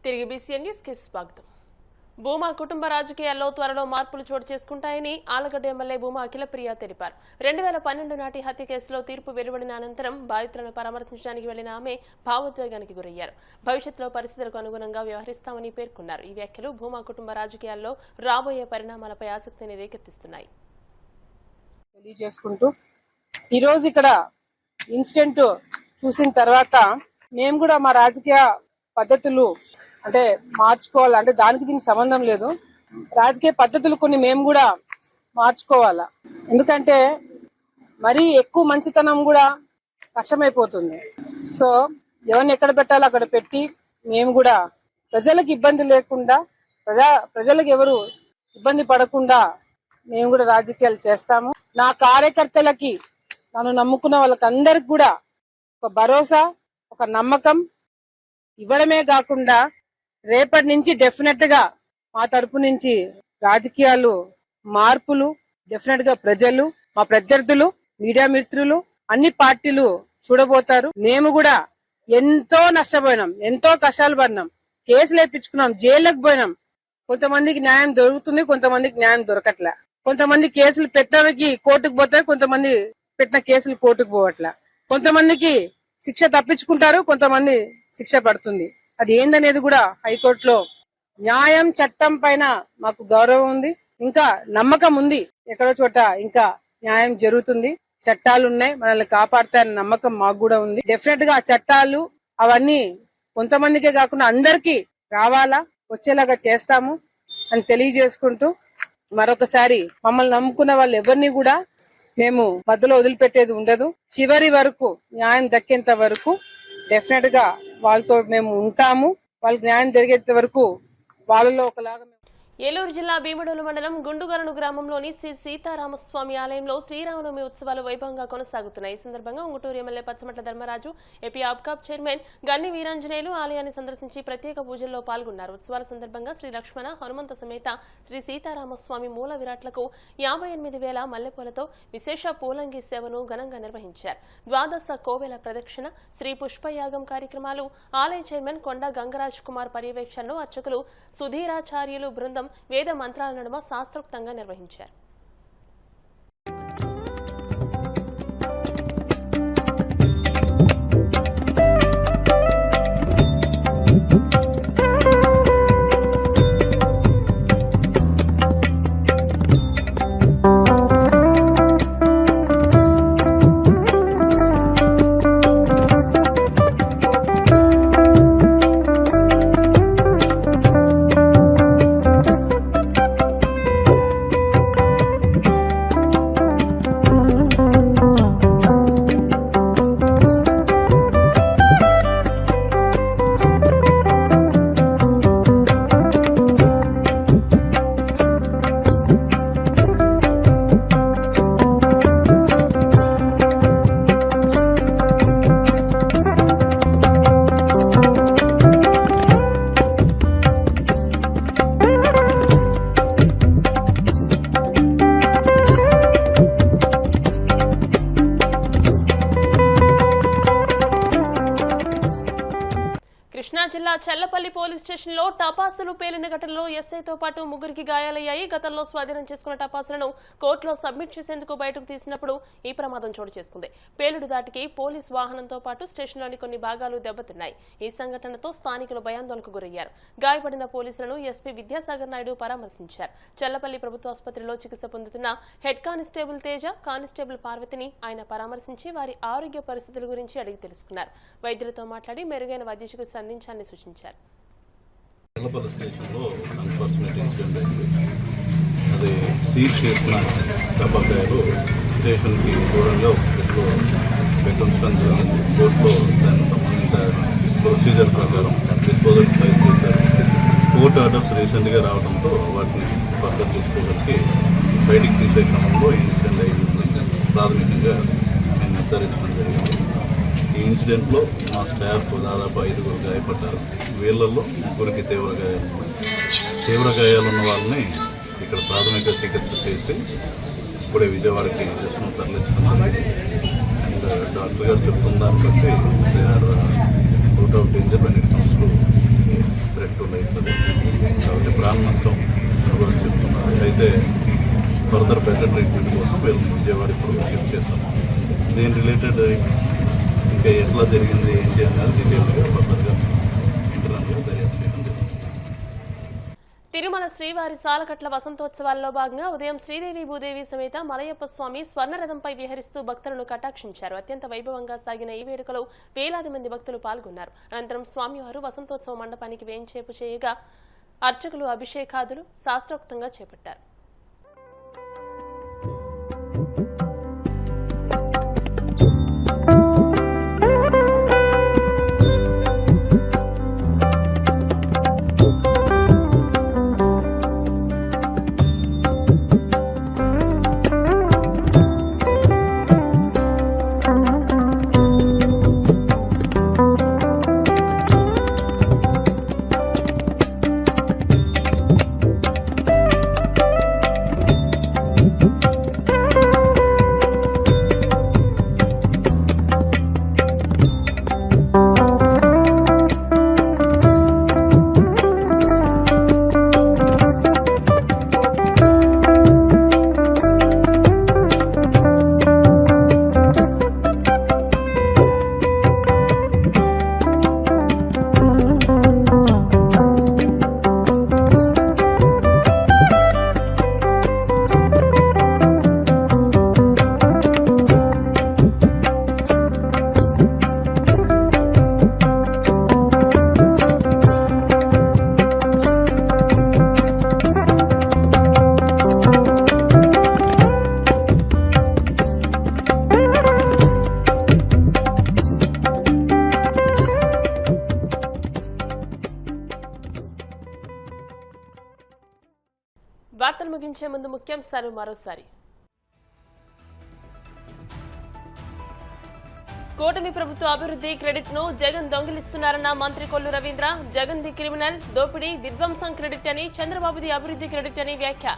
తిరిగి BCN news కి స్వాగతం. భూమా కుటుంబ రాజకీయాల్లో త్వరలో మార్పులు చోటు చేసుకుంటాయని ఆలగడ్డ ఎమ్మెల్యే భూమా అఖిలప్రియ తెలిపారు. 2012 నాటి హత్య కేసులో తీర్పు వెలువడిన అనంతరం బాధితులను పరామర్శించడానికి వెళ్లిన ఆమె భావోద్వేగానికి గురయ్యారు. భవిష్యత్తులో పరిస్థితులకు అనుగుణంగా వ్యవహరిస్తామని పేర్కొన్నారు. ఈ వ్యాఖ్యలు భూమా కుటుంబ రాజకీయాల్లో రాబోయే పరిణామాలపై ఆసక్తిని రేకెత్తిస్తున్నాయి. తెలియజేసుకుంటూ ఈరోజు ఇక్కడ ఇన్సిడెంట్ చూసిన తర్వాత మేము కూడా మా రాజకీయ పద్ధతులు అంటే మార్చుకోవాలా, అంటే దానికి దీనికి సంబంధం లేదు. రాజకీయ పద్ధతులు కొన్ని మేము కూడా మార్చుకోవాలా. ఎందుకంటే మరీ ఎక్కువ మంచితనం కూడా కష్టమైపోతుంది. సో ఎవరిని ఎక్కడ పెట్టాలో అక్కడ పెట్టి మేము కూడా ప్రజలకు ఇబ్బంది లేకుండా, ప్రజలకు ఎవరు ఇబ్బంది పడకుండా మేము కూడా రాజకీయాలు చేస్తాము. నా కార్యకర్తలకి, నన్ను నమ్ముకున్న వాళ్ళకి అందరికి కూడా ఒక భరోసా, ఒక నమ్మకం ఇవ్వడమే కాకుండా రేపటి నుంచి డెఫినెట్ గా మా తరపు నుంచి రాజకీయాలు మార్పులు డెఫినెట్ గా ప్రజలు, మా ప్రత్యర్థులు, మీడియా మిత్రులు, అన్ని పార్టీలు చూడబోతారు. మేము కూడా ఎంతో నష్టపోయినాం, ఎంతో కష్టాలు పడినాం, కేసులు వేయించుకున్నాం, జైళ్ళకి పోయినాం. కొంతమందికి న్యాయం దొరుకుతుంది, కొంతమందికి న్యాయం దొరకట్లే. కొంతమంది కేసులు పెట్టడానికి కోర్టుకు పోతారు, కొంతమంది పెట్టిన కేసులు కోర్టుకు పోవట్లే. కొంతమందికి శిక్ష తప్పించుకుంటారు, కొంతమంది శిక్ష పడుతుంది. అది ఏందనేది కూడా హైకోర్టులో న్యాయం, చట్టం పైన మాకు గౌరవం ఉంది, ఇంకా నమ్మకం ఉంది. ఎక్కడో చోట ఇంకా న్యాయం జరుగుతుంది, చట్టాలు ఉన్నాయి, మనల్ని కాపాడుతాయన్న నమ్మకం మాకు కూడా ఉంది. డెఫినెట్ గా చట్టాలు అవన్నీ కొంతమందికే కాకుండా అందరికీ రావాలా, వచ్చేలాగా చేస్తాము అని తెలియజేసుకుంటూ మరొకసారి మమ్మల్ని నమ్ముకున్న వాళ్ళు ఎవరిని కూడా మేము మధ్యలో వదిలిపెట్టేది ఉండదు. చివరి వరకు న్యాయం దక్కేంత వరకు డెఫినెట్ గా వాళ్ళతో మేము ఉంటాము. వాళ్ళకి న్యాయం జరిగేంత వరకు వాళ్ళలో ఒకలాగా. ఏలూరు జిల్లా భీమడోలు మండలం గుండుగలను గ్రామంలోని శ్రీ సీతారామస్వామి ఆలయంలో శ్రీరామనవమి ఉత్సవాలు వైభవంగా కొనసాగుతున్నాయి. ఈ సందర్భంగా Ungutur MLA Patsamatla Dharmaraju, AP APCOB chairman Ganni Veeranjaneyulu ఆలయాన్ని సందర్శించి ప్రత్యేక పూజల్లో పాల్గొన్నారు. ఉత్సవాల సందర్భంగా శ్రీ లక్ష్మణ, హనుమంత సమేత శ్రీ సీతారామస్వామి మూల విరాట్లకు 58,000 మల్లెపూలతో విశేష పూలంగి సేవను ఘనంగా నిర్వహించారు. ద్వాదశ కోవెల ప్రదక్షిణ, శ్రీ పుష్పయాగం కార్యక్రమాలు ఆలయ చైర్మన్ కొండ గంగరాజ్ కుమార్ పర్యవేక్షణలో అర్చకులు సుధీరాచార్యులు బృందం వేద మంత్రాల నడుమ శాస్త్రోక్తంగా నిర్వహించారు. కృష్ణా జిల్లా చెల్లపల్లి పోలీస్ స్టేషన్ లో టపాసులు పేలిన ఘటనలో ఎస్ఐతో పాటు 3కి గాయాలయ్యాయి. గతంలో స్వాధీనం చేసుకున్న టపాసులను కోర్టులో సబ్మిట్ చేసేందుకు బయటకు తీసినప్పుడు ఈ ప్రమాదం చోటు చేసుకుంది. పేలుడు దాటికి పోలీస్ వాహనంతో పాటు స్టేషన్లోని కొన్ని భాగాలు దెబ్బతిన్నాయి. ఈ సంఘటనతో స్థానికులు భయాందోళనకు గురయ్యారు. గాయపడిన పోలీసులను ఎస్పీ విద్యాసాగర్ నాయుడు పరామర్శించారు. చెల్లపల్లి ప్రభుత్వ ఆసుపత్రిలో చికిత్స పొందుతున్న హెడ్ కానిస్టేబుల్ తేజ, కానిస్టేబుల్ పార్వతిని ఆయన పరామర్శించి వారి ఆరోగ్య పరిస్థితుల గురించి అడిగి తెలుసుకున్నారు. వైద్యులతో మాట్లాడి మెరుగైన వైద్య చికిత్స అందించాలని సూచించారు. చెల్లపల్లి స్టేషన్లో అన్ఫార్చునేట్ ఇన్సిడెంట్ అయింది. అది సీజ్ చేసిన టపాకాయలు స్టేషన్కి దూరంగా ఒక చెట్లు పెట్టించడం జరిగింది. కోర్టులో దానికి సంబంధించిన ప్రొసీజర్ ప్రకారం డిస్పోజల్ ఫైల్ చేశారు. కోర్టు ఆర్డర్స్ రీసెంట్గా రావడంతో వాటిని ఫర్దర్ తీసుకోవడానికి బయటికి తీసే క్రమంలో ఈ ఇన్సిడెంట్ అయింది. ప్రాథమికంగా నేను నిర్ధారించడం జరిగింది. ఈ ఇన్సిడెంట్లో మా స్టాఫ్ దాదాపు 5గురు గాయపడ్డారు. వీళ్ళల్లో 3కి తీవ్ర గాయాలున్న వాళ్ళని ఇక్కడ ప్రాథమిక చికిత్స చేసి ఇప్పుడే విజయవాడకి జస్ట్ను తరలించడం జరిగింది. అండ్ డాక్టర్ గారు చెప్తున్న దాన్ని బట్టి they are out of danger when it comes to bread further better treatment కోసం వీళ్ళు విజయవాడ ఇప్పుడు షిఫ్ట్ చేస్తాం. దీని రిలేటెడ్ ఇంకా ఎట్లా జరిగింది ఏంటి అన్నది డీటెయిల్గా ఫర్దర్గా ఇంటర్నల్గా దర్యాప్తు చేయడం జరుగుతుంది. తిరుమల శ్రీవారి సాలకట్ల వసంతోత్సవాల్లో భాగంగా ఉదయం శ్రీదేవి భూదేవి సమేత మలయప్ప స్వామి స్వర్ణరథంపై విహరిస్తూ భక్తులను కటాక్షించారు. అత్యంత వైభవంగా సాగిన ఈ వేడుకలో వేలాది మంది భక్తులు పాల్గొన్నారు. అనంతరం స్వామివారు వసంతోత్సవ మండపానికి వేంచేపు చేయగా అర్చకులు అభిషేకాదులు శాస్త్రోక్తంగా చేపట్టారు. వార్తలు ముగించే ముందు ముఖ్యాంశాలు మరోసారి. కూటమి ప్రభుత్వ అభివృద్ధి క్రెడిట్ ను జగన్ దొంగిలిస్తున్నారన్న మంత్రి కొల్లు రవీంద్ర. జగన్ ది క్రిమినల్, దోపిడీ, విధ్వంసం క్రెడిట్ అని, చంద్రబాబుది అభివృద్ధి క్రెడిట్ అని వ్యాఖ్య.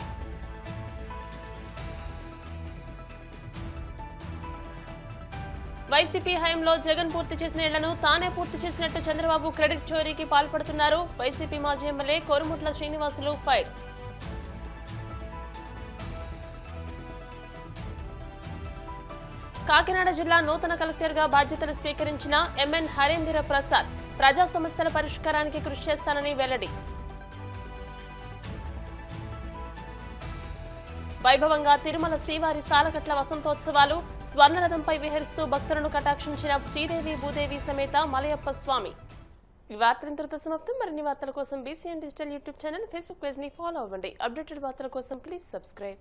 వైసీపీ హయాంలో జగన్ పూర్తి చేసిన ఇళ్లను తానే పూర్తి చేసినట్టు చంద్రబాబు క్రెడిట్ చోరీకి పాల్పడుతున్నారు. వైసీపీ మాజీ ఎమ్మెల్యే కోరుముట్ల శ్రీనివాసులు ఫైర్. కాకినాడ జిల్లా నూతన కలెక్టర్గా బాధ్యతలు స్వీకరించిన ఎంఎన్ హరేంద్ర ప్రసాద్ ప్రజా సమస్యల పరిష్కారానికి కృషి చేస్తానని వెల్లడి. వైభవంగా తిరుమల శ్రీవారి సాలకట్ల వసంతోత్సవాలు స్వర్ణరథంపై విహరిస్తూ భక్తులను కటాక్షించిన శ్రీదేవి భూదేవి సమేత మలయప్ప స్వామి. ఈ వార్తలు ఇంతటితో సమాప్తం. మరిన్ని వార్తల కోసం BCN digital YouTube channel, Facebook page ని ఫాలో అవ్వండి. అప్డేటెడ్ వార్తల కోసం ప్లీజ్ సబ్స్క్రైబ్.